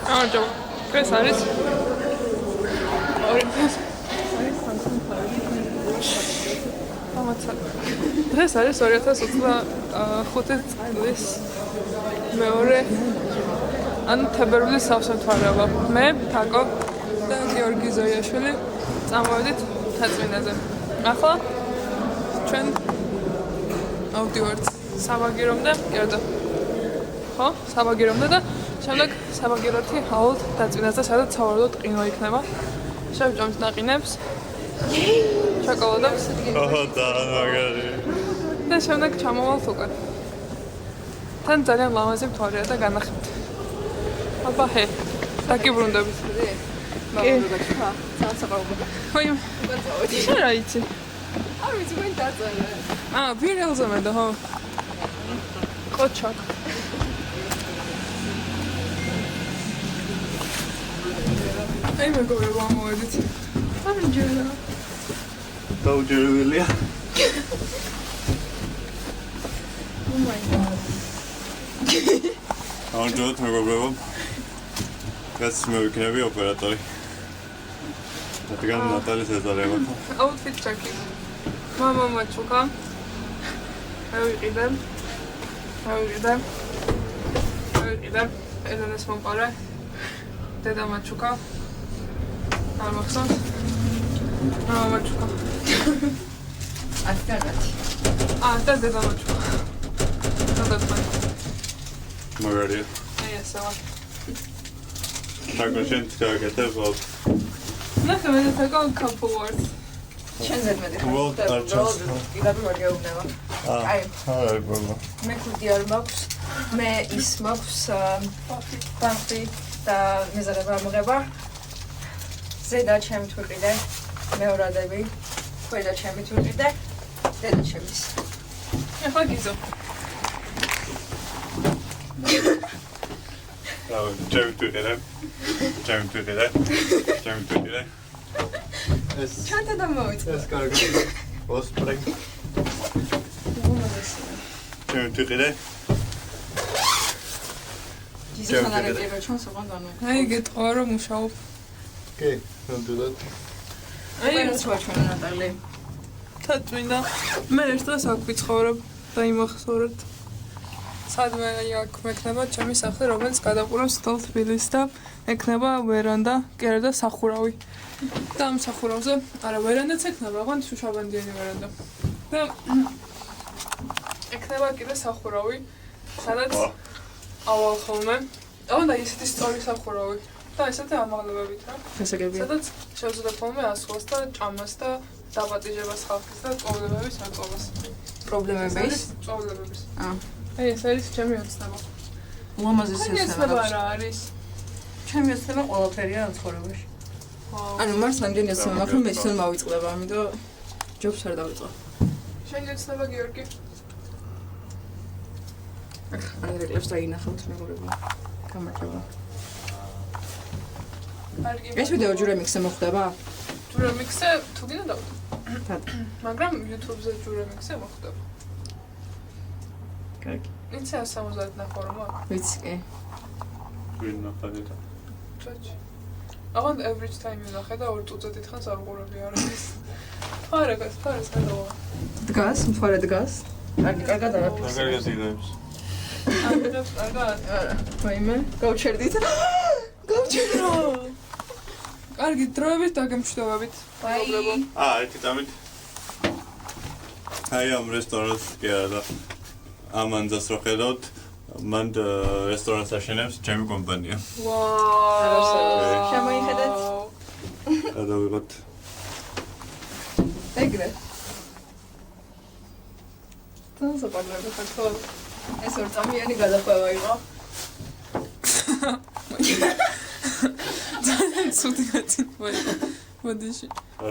გამარჯობა. ეს არის დღეს არის 2025 წლის მეორე ანუ თებერვლის სავსემთვარეობა. მე თაკო და გიორგი ზოიაშვილი წამოვედით თაწმინდაზე. ახლა ჩვენ ავდივართ საბაგირომდე, კერძო. ხო, საბაგირომდე და შემდეგ საბაგიროთი ავალთ თაწმინდაზე, სადაც სავარაუდოდ ყინვა იქნება. შევჭამთ ნაყინებს. შოკოლადებს. და მაგარი. და შემდეგ ჩამოვალთ უკან. თან ძალიან ლამაზი მთვარეა და განახებთ. აბა ჰე, დაკიბრუნდებით. მაგალითად, საწყაობა. ხოი, შენ რა იცი? არ ვიცი, მე დაწოლე. ვირელზე მე და ხო. ყოჩაკ. აი მეგობრებო, ამოვედით. ამჯერა. დაუჯერებელია. Oh my god. ამჯერად მეგობრებო. რაც მოვიქნები ოპერატორი. რადგან ნატალის ეზარება. Outfit checking. მამა მაჩუკა. ავიყიდე. ეზანეს მომყარე. დედა მაჩუკა. არ მახსოვს. მამა მაჩუკა. ასტანათი. და დედა მაჩუკა. მაგარია. აი ესაა. თაკო შენ თქაგეთებ ვარ. ნახე მე თაკო couple words. შენზე მეტი Well, ხარ. იგავი ვარ გეუბნება. აი, არა ბაბა. მე ხუთი არ მაქვს. მე ის მაქვს პარტი და მეზარება მოგება. ზედა ჩემი თურყიდე, მეორადები, ქვედა ჩემი თურყიდე, დედა ჩემის. ახლა გიზო. ჩემი თვითე. ჩანთა და მოვიწყო. ეს კარგი. ოსპრინგ. ჩემი თვითე. ჯიზოსთან არ ეჭირა ჩვენს ოღონდ ანუ. აი გეტყვა რომ მუშაობ. კი, ნამდვილად. აი ეს ჩვენ ნატალი. თაწმინდა. მე ერთ დღეს აქ ვიცხოვრობ და იმახსოვრეთ. სადმე აქ მექნება ჩემი სახლი, რომელიც გადაყურავს თელ თბილისს და ექნება ვერანდა, კი არა და სახურავი. და ამ სახურავზე, არა ვერანდაც ექნება, ოღონდ შუშაბანდიანი ვერანდა. და ექნება კიდე სახურავი, სადაც ავალ ხოლმე. და ისეთი სწორი სახურავი. და ესეთი ამაღლებებით რა. ფესაგებია. სადაც შევძლებთ ხოლმე ასხოს და ჭამას და დაპატიჟებას ხალხის და პრობლემების მოწყობას. პრობლემების? პრობლემების. აი, ეს არის ჩემი ოცნება. უამაზესი ოცნება რა არის? ჩემი ოცნება ყველაფერია ამ ცხოვრებაში. ვაუ. ანუ მარს რამდენი ოცნება მაქვს, რომ მე ისე მოვიწყდება, ამიტომ ჯობს არ დავიწყო. შენი ოცნება გიორგი? არ ეკლებს დაინახავთ მეგობრებო. გამარჯობა. კარგი. ეს ვიდეო ჯურემიქსზე მოხდება? ჯურემიქსზე თუ გინდა დავდო. თად. მაგრამ YouTube-ზე ჯურემიქსზე მოხდება. კარგი. იცი 170 ნახო რომ აქვს? ვიცი კი. ვინ ნახეთ? ჩაჩი. აღარ average time ნახე და 2 წუთი თხანს არ ყურები არის. ფარეკას გადავა. დგას, მთვარე დგას. კარგი, კარგად არაფერს. მაგარია ზიდებს. კარგად. არა, ვაიმე, გავჩერდით. გავჩერდო. კარგი, დროებით დაგემშვიდობებით. მეგობრებო. ერთი წამით. აი ამ რესტორანს კი არა და ამანძას რო ხედავთ, მან რესტორანს აშენებს ჩემი კომპანია. ვაუ. შემოიხედეთ. გადავიღოთ. ეგრე. თან საპარლები ხარ. ეს ორწამიანი გადაყვება იყო. ძალიან ცუდი გაწინვა. მოდიში.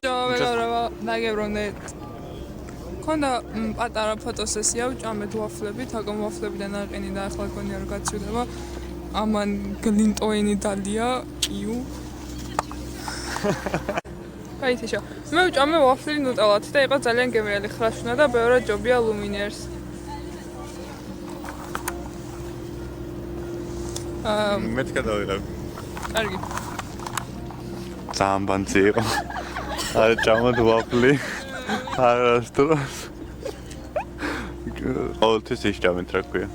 მეგობრებო, დაგებრუნდეთ. ქონდა პატარა ფოტოსესია, ვჭამეთ ვაფლებით, აკომ ვაფლებიდან აყენი და ახლა გონია რომ გაცვლიდება. ამან გლინტოენი დალია, კიუ. გაითიშა. მე ვჭამე ვაფლი ნუტელათი და იყო ძალიან გემრიელი, ხრაშუნა და ბევრად ჯობია ლუმინერს. მეთქა დავიღებ. კარგი. ძალიან ბანძი იყო. არა ჭამოთ ვაფლი. არასდროს. ყოველთვის ისჭამეთ რა ქვია.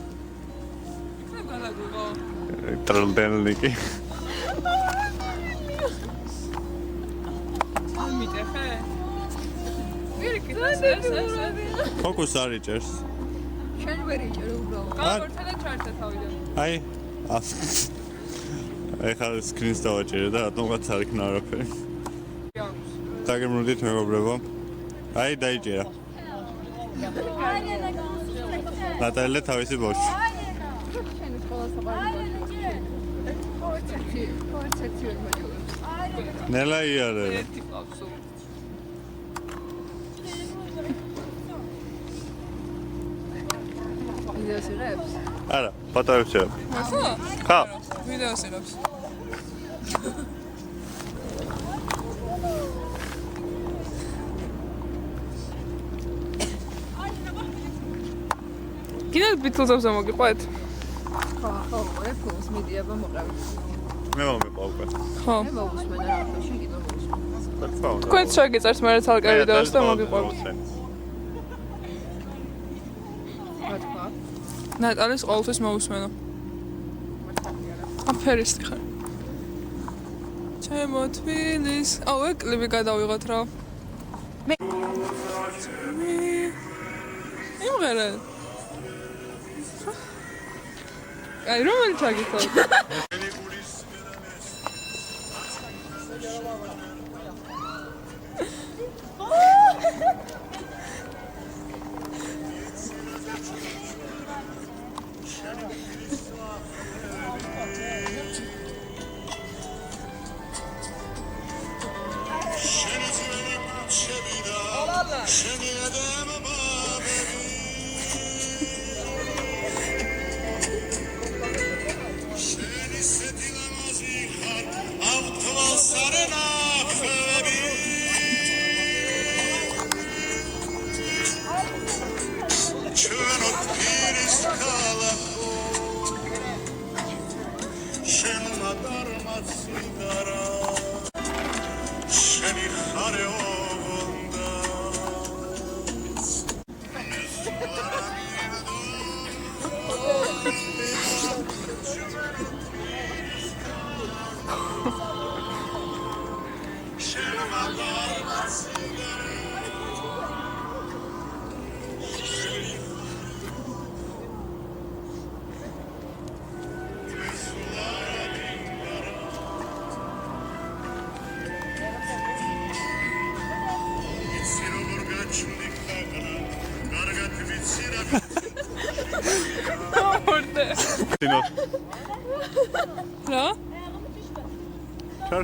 იქნებ გადაგვიყო. ტროლდენლიკი. მიტეხე? ვირიკი ეს. ფოკუს არ იჭერს. შენ ვერ იჭერ უბრალოდ. გავართა და ჩართა თავიდან. აი. ეხლა სკრინს დავაჭერე და რატომღაც არ იქნა არაფერი. დაგემრუდით მეგობრებო. აი დაიჭერა. ნატალია თავისი ბავშვი. შენი სკოლა საბავშვო. კონცერტი ვერ მოჭრებს. ნელა იარე. ერთი ყავსო. ვიდეოს იღებს? არა, ფოტოებს იღებ. მართლა? ხა. ვიდეოს იღებს. კიდევ ბიტლზებს მოგიყვეთ? ხო, ეფლს მიდიება მოყევით. მე მომიყვა უკვე. ხო. მე მოვუსმენ რა, შენ კიდევ მოვუსმენ. თქვენ შეგეწერთ მე ცალკე ვიდეოს და მოგიყვებით. რა თქვა? ნატალის ყოველთვის მოусმენო. აფერისტი ხარ. ჩემო თბილის. აუ, ეგ კლიპი გადავიღოთ რა. მე იმღერე. აი, რომელი ჩაგიწევ? Tino. რა? ჩარ.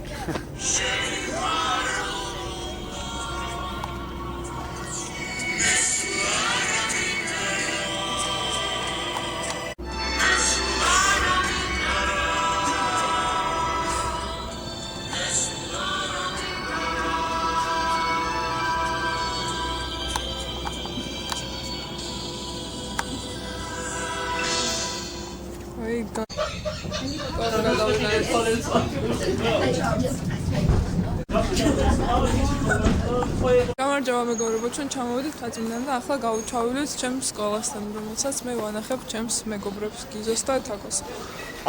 გამარჯობა მეგობრებო, ჩვენ ჩამოვედით თაწმინდან და ახლა გავუჩავილებთ ჩემს სკოლასთან, რომელსაც მე ვანახებ ჩემს მეგობრებს გიზოს და თაკოს.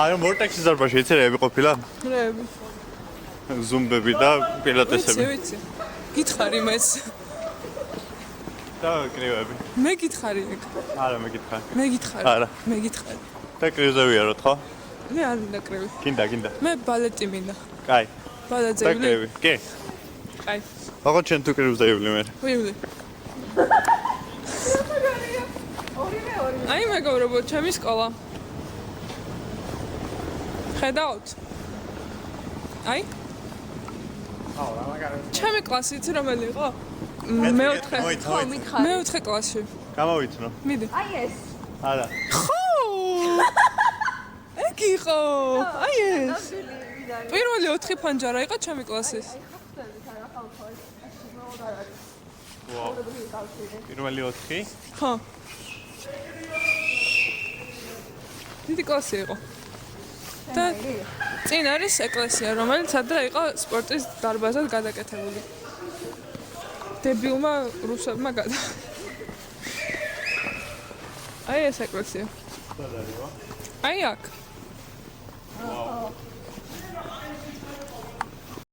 აი, ვორტექსის დარბაზში ეცერები ყოფილა? რეები. ზუმბები და პილატესები. ვიცი. გითხარი მეც. და კრივები. მე გითხარი ეგ. არა, მე გითხარი. მე გითხარი. არა. მე გითხარი. და კრივზე ვიაროთ, ხო? მე არ მინდა კრივი. გინდა. მე ბალეტი მინდა. კაი. ბალეტზე და ვივლი. კრივი. კი. კაი. აღო ჩვენ თუ კრივზე ვივლი მე. ვივლი. აი მეგობრებო, ჩემი სკოლა. ხედავთ? აი? ჩემი კლასი იცი რომელი იყო? მეოთხე. მეოთხე კლასში. გამოვიცნო. მიდი. აი ეს. არა. ხო! ეგ იყო. აი ეს. პირველი 4 ფანჯარა იყო ჩემი კლასის. ვაუ. პირველი 4? ხო. დიდი კლასი იყო. და წინ არის ეკლესია, რომელიც ადრე იყო სპორტის დარბაზად გადაკეთებული. დებილმა რუსებმა გადა. აი ეს ეკლესია. აი აქ.